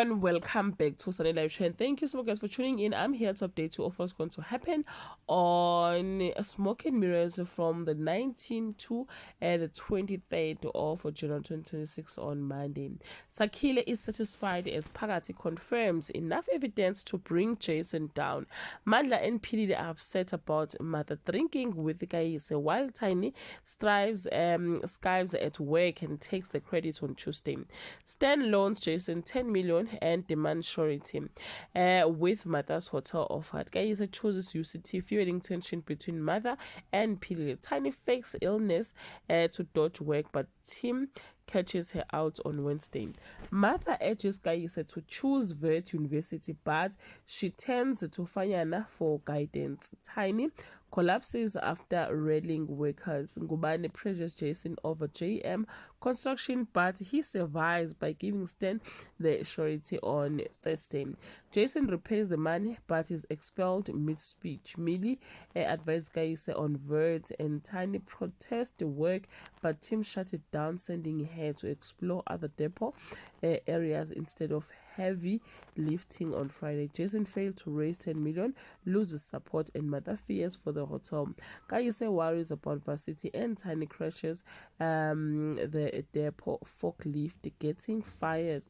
everyone, welcome back to Sunday Live Show, and thank you so much guys for tuning in. I'm here to update you of what's going to happen on Smoke and Mirrors from the 19th to the 23rd of January 2026 on Monday. Sakhile is satisfied as Phakathi confirms enough evidence to bring Jason down. Mandla and Philile are upset about mother drinking with Kayise, while Tiny skives at work and takes the credit on Tuesday. Stan loans Jason 10 million and demands surety with Mother's Hotel offered. Kayise chooses UCT, fueling tension between mother and Philile. Tiny fakes illness to dodge work, but Tim catches her out on Wednesday. Martha urges Kayise to choose Vert University, but she turns to Fanyana for guidance. Tiny collapses after railing workers. Ngubane pressures Jason over JM construction, but he survives by giving Stan the surety on Thursday. Jason repays the money, but is expelled mid-speech. Millie advised Kayise on Vert, and Tiny protests the work, but Tim shut it down, sending her to explore other depot areas instead of heavy lifting on Friday. Jason failed to raise 10 million, loses support, and mother fears for the hotel. Kayise worries about Varsity, and Tiny crashes the depot forklift, getting fired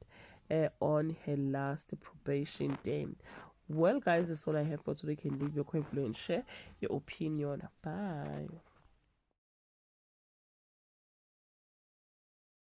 on her last probation day. Well guys, that's all I have for today. You can leave your comment below and share your opinion. Bye.